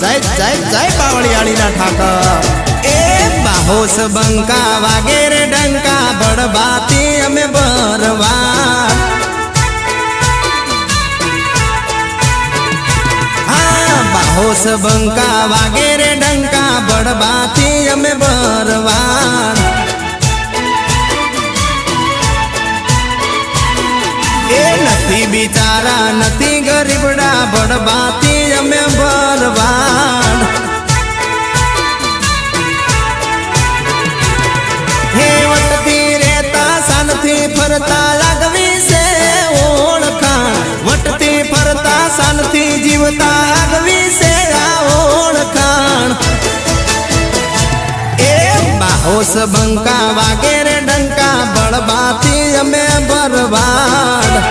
जय जय जय बावळियाळी ना ठाकर ए बाहोस बंका वागेरे डंका बड़बाती हमें बरवा हाँ बाहोस बंका वागेरे डंका बड़बाती हमें बरवा ए नथी बिचारा नथी गरीबड़ा बड़बाती हमें बरवाड़ हे वटती रहता सानथी फरता लागवी से ओळखाण वटती फरता सानथी जीवता लागवी से आ ओळखाण ए बाहोस बंका वागेरे डंका बड़बाती हमें बरवाड़